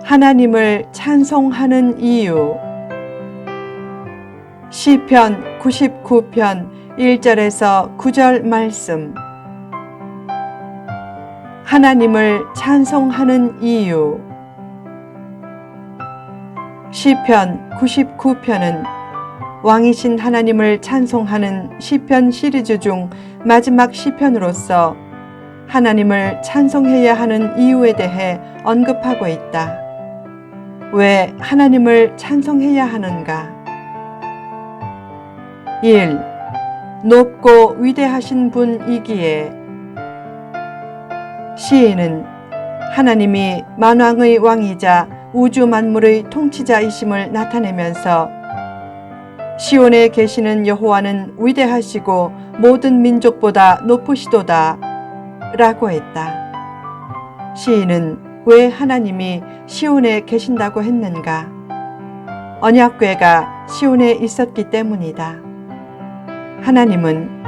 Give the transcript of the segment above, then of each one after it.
하나님을 찬송하는 이유. 시편 99편 1절에서 9절 말씀. 하나님을 찬송하는 이유. 시편 99편은 왕이신 하나님을 찬송하는 시편 시리즈 중 마지막 시편으로서 하나님을 찬송해야 하는 이유에 대해 언급하고 있다. 왜 하나님을 찬송해야 하는가? 1. 높고 위대하신 분이기에. 시인은 하나님이 만왕의 왕이자 우주 만물의 통치자이심을 나타내면서 시온에 계시는 여호와는 위대하시고 모든 민족보다 높으시도다 라고 했다. 시인은 왜 하나님이 시온에 계신다고 했는가? 언약궤가 시온에 있었기 때문이다. 하나님은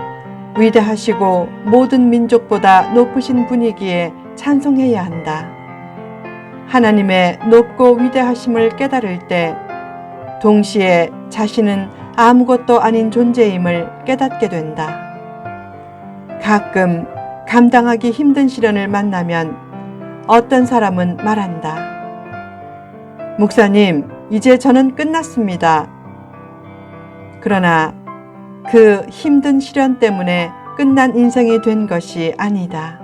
위대하시고 모든 민족보다 높으신 분이기에 찬송해야 한다. 하나님의 높고 위대하심을 깨달을 때 동시에 자신은 아무것도 아닌 존재임을 깨닫게 된다. 가끔 감당하기 힘든 시련을 만나면 어떤 사람은 말한다. 목사님, 이제 저는 끝났습니다. 그러나 그 힘든 시련 때문에 끝난 인생이 된 것이 아니다.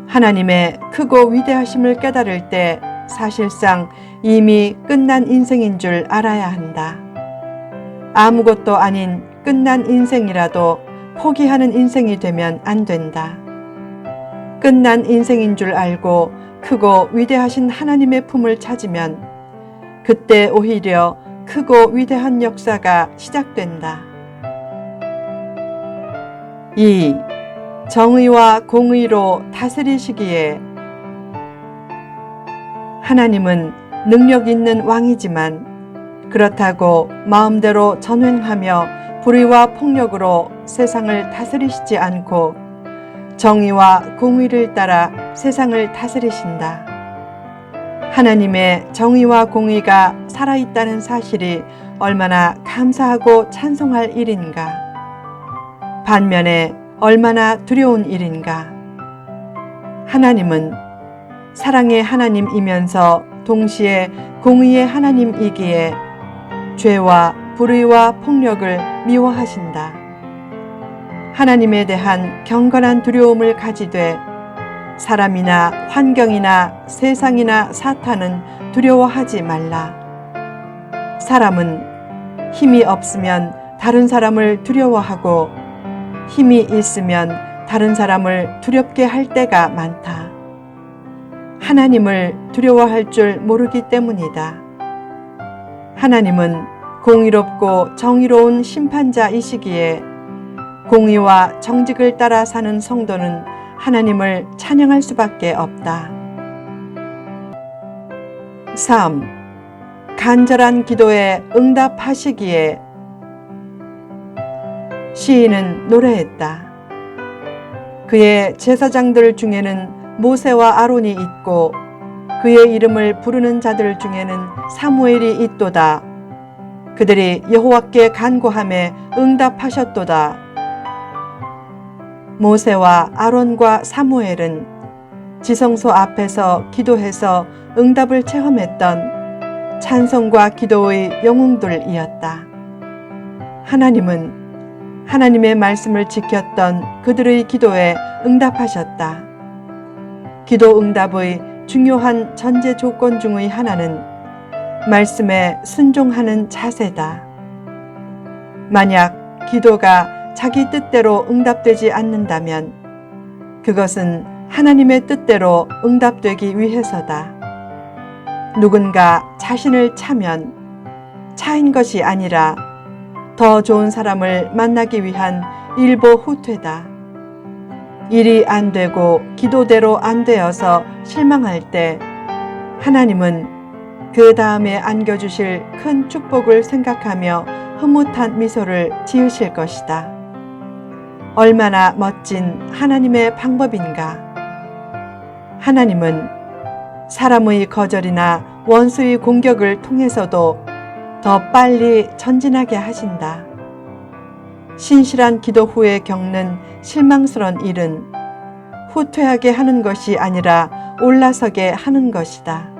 하나님의 크고 위대하심을 깨달을 때 사실상 이미 끝난 인생인 줄 알아야 한다. 아무것도 아닌 끝난 인생이라도 포기하는 인생이 되면 안 된다. 끝난 인생인 줄 알고 크고 위대하신 하나님의 품을 찾으면 그때 오히려 크고 위대한 역사가 시작된다. 2. 정의와 공의로 다스리시기에. 하나님은 능력 있는 왕이지만 그렇다고 마음대로 전횡하며 불의와 폭력으로 세상을 다스리시지 않고 정의와 공의를 따라 세상을 다스리신다. 하나님의 정의와 공의가 살아있다는 사실이 얼마나 감사하고 찬송할 일인가. 반면에 얼마나 두려운 일인가. 하나님은 사랑의 하나님이면서 동시에 공의의 하나님이기에 죄와 불의와 폭력을 미워하신다. 하나님에 대한 경건한 두려움을 가지되 사람이나 환경이나 세상이나 사탄은 두려워하지 말라. 사람은 힘이 없으면 다른 사람을 두려워하고 힘이 있으면 다른 사람을 두렵게 할 때가 많다. 하나님을 두려워할 줄 모르기 때문이다. 하나님은 공의롭고 정의로운 심판자이시기에 공의와 정직을 따라 사는 성도는 하나님을 찬양할 수밖에 없다. 3. 간절한 기도에 응답하시기에. 시인은 노래했다. 그의 제사장들 중에는 모세와 아론이 있고 그의 이름을 부르는 자들 중에는 사무엘이 있도다. 그들이 여호와께 간구하매 응답하셨도다. 모세와 아론과 사무엘은 지성소 앞에서 기도해서 응답을 체험했던 찬송과 기도의 영웅들이었다. 하나님은 하나님의 말씀을 지켰던 그들의 기도에 응답하셨다. 기도 응답의 중요한 전제 조건 중의 하나는 말씀에 순종하는 자세다. 만약 기도가 자기 뜻대로 응답되지 않는다면 그것은 하나님의 뜻대로 응답되기 위해서다. 누군가 자신을 차면 차인 것이 아니라 더 좋은 사람을 만나기 위한 일보 후퇴다. 일이 안 되고 기도대로 안 되어서 실망할 때 하나님은 그 다음에 안겨주실 큰 축복을 생각하며 흐뭇한 미소를 지으실 것이다. 얼마나 멋진 하나님의 방법인가. 하나님은 사람의 거절이나 원수의 공격을 통해서도 더 빨리 전진하게 하신다. 신실한 기도 후에 겪는 실망스러운 일은 후퇴하게 하는 것이 아니라 올라서게 하는 것이다.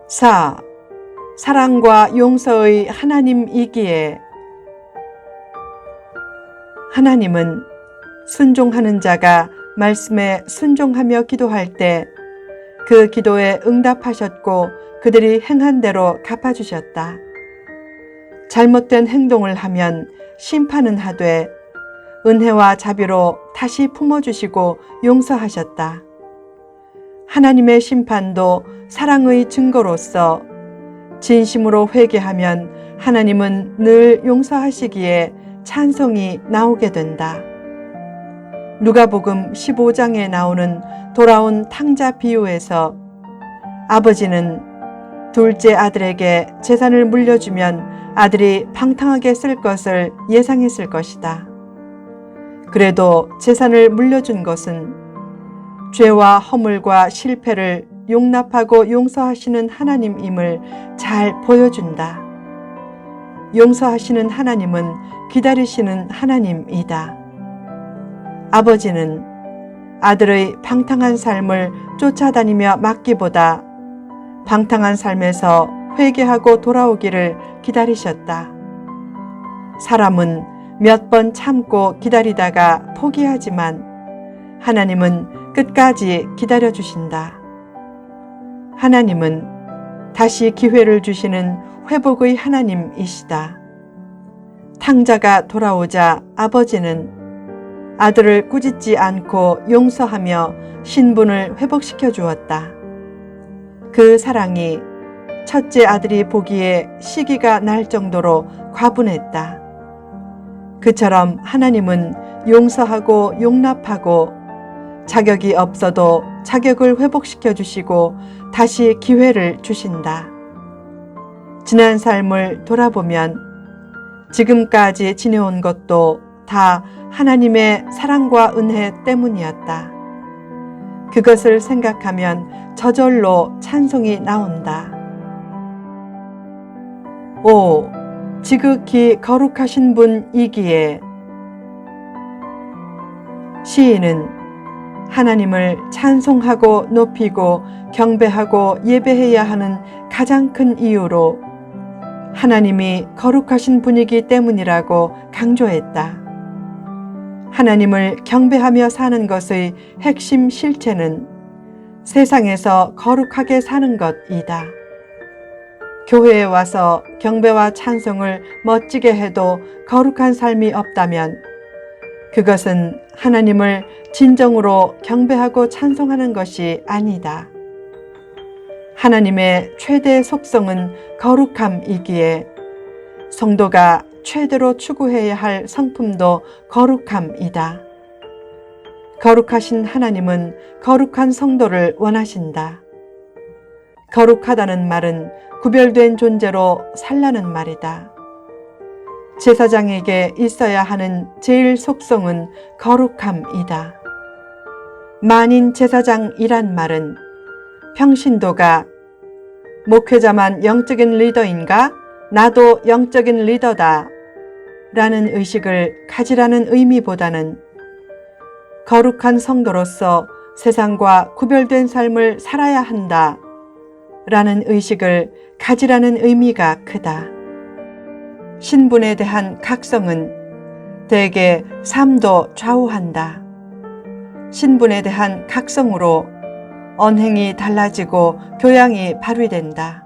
4. 사랑과 용서의 하나님이기에. 하나님은 순종하는 자가 말씀에 순종하며 기도할 때 그 기도에 응답하셨고 그들이 행한 대로 갚아주셨다. 잘못된 행동을 하면 심판은 하되 은혜와 자비로 다시 품어주시고 용서하셨다. 하나님의 심판도 사랑의 증거로서 진심으로 회개하면 하나님은 늘 용서하시기에 찬송이 나오게 된다. 누가복음 15장에 나오는 돌아온 탕자 비유에서 아버지는 둘째 아들에게 재산을 물려주면 아들이 방탕하게 쓸 것을 예상했을 것이다. 그래도 재산을 물려준 것은 죄와 허물과 실패를 용납하고 용서하시는 하나님임을 잘 보여준다. 용서하시는 하나님은 기다리시는 하나님이다. 아버지는 아들의 방탕한 삶을 쫓아다니며 막기보다 방탕한 삶에서 회개하고 돌아오기를 기다리셨다. 사람은 몇 번 참고 기다리다가 포기하지만 하나님은 끝까지 기다려주신다. 하나님은 다시 기회를 주시는 회복의 하나님이시다. 탕자가 돌아오자 아버지는 아들을 꾸짖지 않고 용서하며 신분을 회복시켜 주었다. 그 사랑이 첫째 아들이 보기에 시기가 날 정도로 과분했다. 그처럼 하나님은 용서하고 용납하고 자격이 없어도 자격을 회복시켜 주시고 다시 기회를 주신다. 지난 삶을 돌아보면 지금까지 지내온 것도 다 하나님의 사랑과 은혜 때문이었다. 그것을 생각하면 저절로 찬송이 나온다. 5. 지극히 거룩하신 분이기에. 시인은 하나님을 찬송하고 높이고 경배하고 예배해야 하는 가장 큰 이유로 하나님이 거룩하신 분이기 때문이라고 강조했다. 하나님을 경배하며 사는 것의 핵심 실체는 세상에서 거룩하게 사는 것이다. 교회에 와서 경배와 찬송을 멋지게 해도 거룩한 삶이 없다면 그것은 하나님을 진정으로 경배하고 찬송하는 것이 아니다. 하나님의 최대 속성은 거룩함이기에 성도가 최대로 추구해야 할 성품도 거룩함이다. 거룩하신 하나님은 거룩한 성도를 원하신다. 거룩하다는 말은 구별된 존재로 살라는 말이다. 제사장에게 있어야 하는 제일 속성은 거룩함이다. 만인 제사장이란 말은 평신도가 목회자만 영적인 리더인가? 나도 영적인 리더다 라는 의식을 가지라는 의미보다는 거룩한 성도로서 세상과 구별된 삶을 살아야 한다 라는 의식을 가지라는 의미가 크다. 신분에 대한 각성은 대개 삶도 좌우한다. 신분에 대한 각성으로 언행이 달라지고 교양이 발휘된다.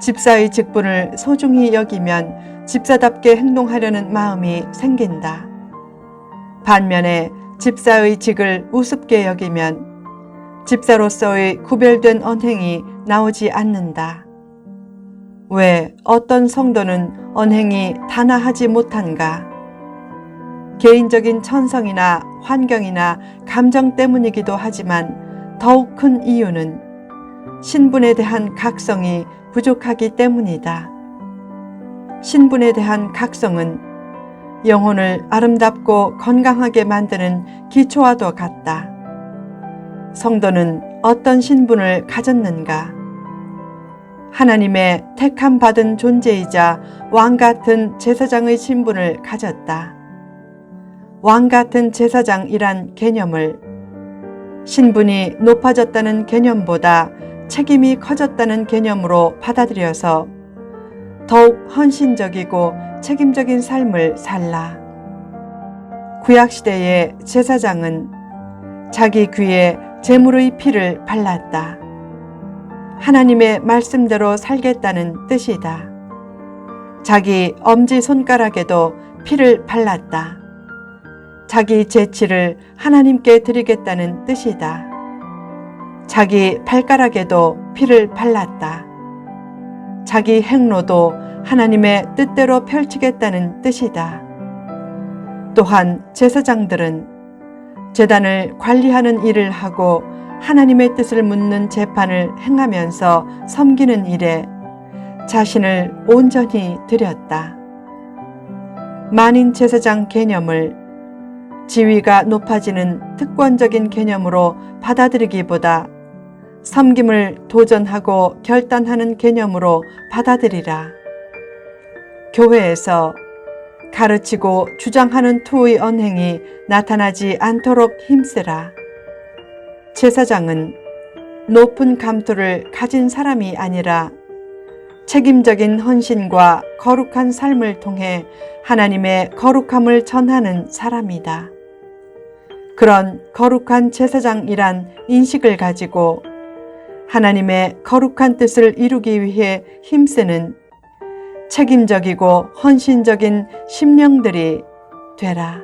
집사의 직분을 소중히 여기면 집사답게 행동하려는 마음이 생긴다. 반면에 집사의 직을 우습게 여기면 집사로서의 구별된 언행이 나오지 않는다. 왜 어떤 성도는 언행이 단아하지 못한가? 개인적인 천성이나 환경이나 감정 때문이기도 하지만 더욱 큰 이유는 신분에 대한 각성이 부족하기 때문이다. 신분에 대한 각성은 영혼을 아름답고 건강하게 만드는 기초와도 같다. 성도는 어떤 신분을 가졌는가? 하나님의 택함 받은 존재이자 왕 같은 제사장의 신분을 가졌다. 왕 같은 제사장이란 개념을 신분이 높아졌다는 개념보다 책임이 커졌다는 개념으로 받아들여서 더욱 헌신적이고 책임적인 삶을 살라. 구약시대의 제사장은 자기 귀에 제물의 피를 발랐다. 하나님의 말씀대로 살겠다는 뜻이다. 자기 엄지손가락에도 피를 발랐다. 자기 제치를 하나님께 드리겠다는 뜻이다. 자기 발가락에도 피를 발랐다. 자기 행로도 하나님의 뜻대로 펼치겠다는 뜻이다. 또한 제사장들은 제단을 관리하는 일을 하고 하나님의 뜻을 묻는 재판을 행하면서 섬기는 일에 자신을 온전히 드렸다. 만인 제사장 개념을 지위가 높아지는 특권적인 개념으로 받아들이기보다 섬김을 도전하고 결단하는 개념으로 받아들이라. 교회에서 가르치고 주장하는 투의 언행이 나타나지 않도록 힘쓰라. 제사장은 높은 감투를 가진 사람이 아니라 책임적인 헌신과 거룩한 삶을 통해 하나님의 거룩함을 전하는 사람이다. 그런 거룩한 제사장이란 인식을 가지고 하나님의 거룩한 뜻을 이루기 위해 힘쓰는 책임적이고 헌신적인 심령들이 되라.